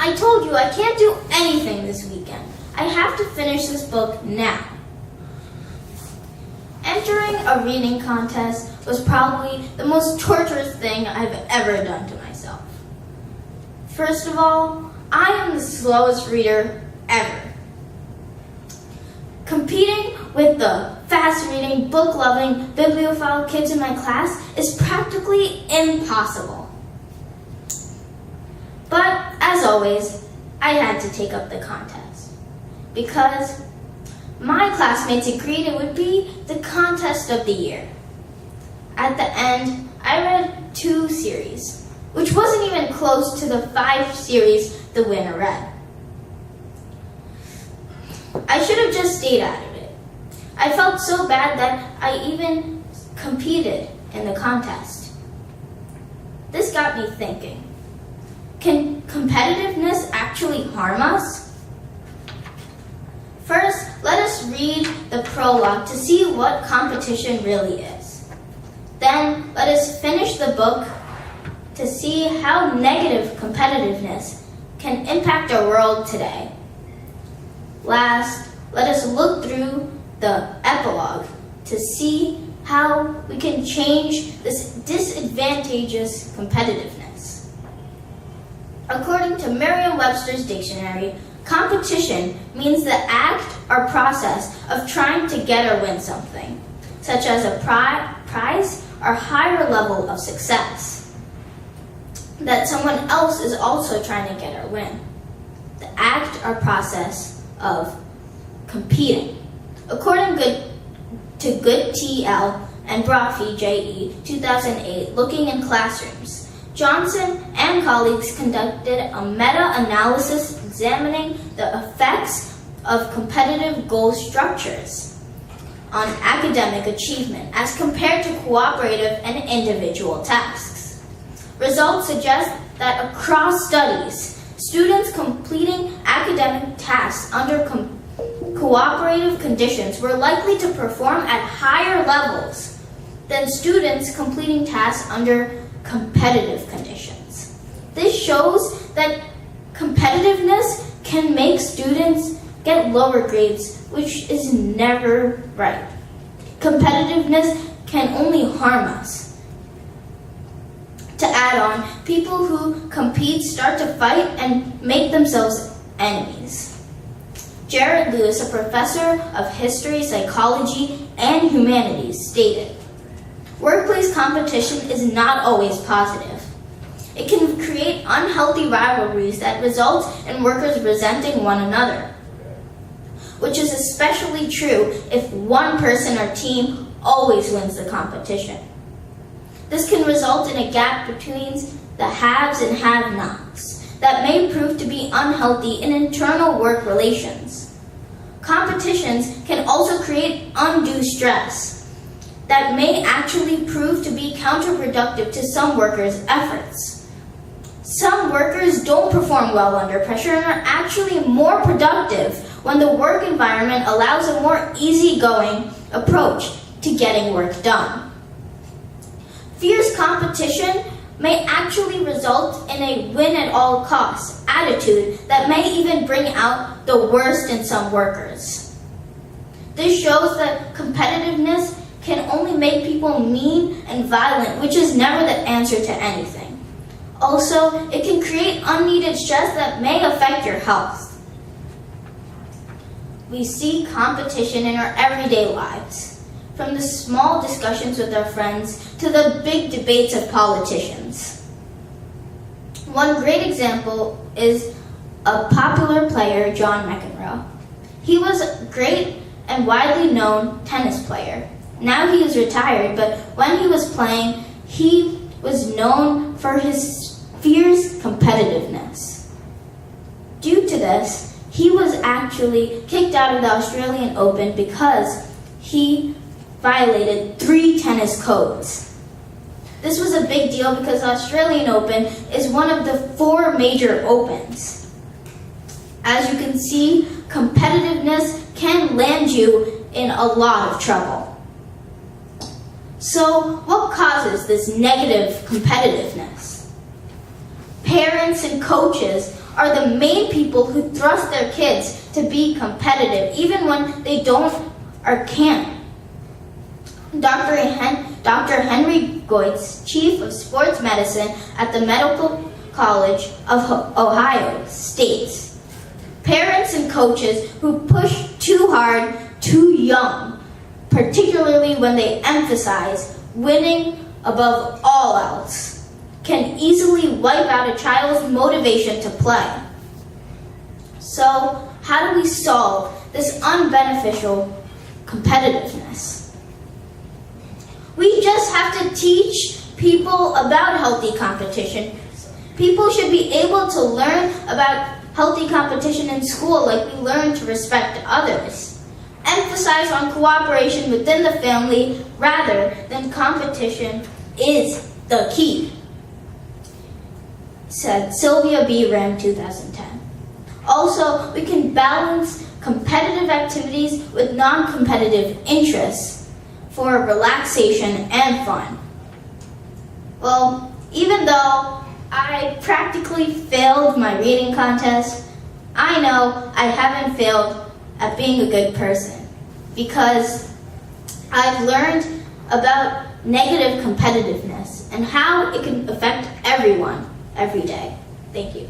I told you I can't do anything this weekend. I have to finish this book now. Entering a reading contest was probably the most torturous thing I've ever done to myself. First of all, I am the slowest reader ever. Competing with the fast-reading, book-loving, bibliophile kids in my class is practically impossible. But, as always, I had to take up the contest because my classmates agreed it would be the contest of the year. At the end, I read 2 series, which wasn't even close to the 5 series the winner read. I should have just stayed out of it. I felt so bad that I even competed in the contest. This got me thinking, can competitiveness actually harm us? First, let us read the prologue to see what competition really is. Then, let us finish the book to see how negative competitiveness can impact our world today. Last, let us look through the epilogue to see how we can change this disadvantageous competitiveness. According to Merriam-Webster's dictionary, competition means the act or process of trying to get or win something, such as a prize or higher level of success that someone else is also trying to get or win. The act or process of competing. According to Good T.L. and Brophy J.E. 2008, Looking in Classrooms, Johnson and colleagues conducted a meta-analysis examining the effects of competitive goal structures on academic achievement as compared to cooperative and individual tasks. Results suggest that across studies, students completing academic tasks under cooperative conditions were likely to perform at higher levels than students completing tasks under competitive conditions. This shows that competitiveness can make students get lower grades, which is never right. Competitiveness can only harm us. To add on, people who compete start to fight and make themselves enemies. Jared Lewis, a professor of history, psychology, and humanities, stated, "Workplace competition is not always positive. It can create unhealthy rivalries that result in workers resenting one another, which is especially true if one person or team always wins the competition. This can result in a gap between the haves and have-nots that may prove to be unhealthy in internal work relations. Competitions can also create undue stress that may actually prove to be counterproductive to some workers' efforts. Some workers don't perform well under pressure and are actually more productive when the work environment allows a more easygoing approach to getting work done. Fierce competition may actually result in a win-at-all-costs attitude that may even bring out the worst in some workers. This shows that competitiveness can only make people mean and violent, which is never the answer to anything. Also, it can create unneeded stress that may affect your health. We see competition in our everyday lives, from the small discussions with our friends to the big debates of politicians. One great example is a popular player, John McEnroe. He was a great and widely known tennis player. Now he is retired, but when he was playing, he was known for his fierce competitiveness. Due to this, he was actually kicked out of the Australian Open because he violated 3 tennis codes. This was a big deal because the Australian Open is one of the 4 major opens. As you can see, competitiveness can land you in a lot of trouble. So, what causes this negative competitiveness? Parents and coaches are the main people who thrust their kids to be competitive, even when they don't or can't. Dr. Henry Goetz, Chief of Sports Medicine at the Medical College of Ohio, states, "Parents and coaches who push too hard, too young, particularly when they emphasize winning above all else, can easily wipe out a child's motivation to play." So, how do we solve this unbeneficial competitiveness? We just have to teach people about healthy competition. People should be able to learn about healthy competition in school like we learn to respect others. Emphasize on cooperation within the family rather than competition is the key, said Sylvia B. Ram, 2010. Also, we can balance competitive activities with non-competitive interests for relaxation and fun. Well, even though I practically failed my reading contest, I know I haven't failed at being a good person because I've learned about negative competitiveness and how it can affect everyone every day. Thank you.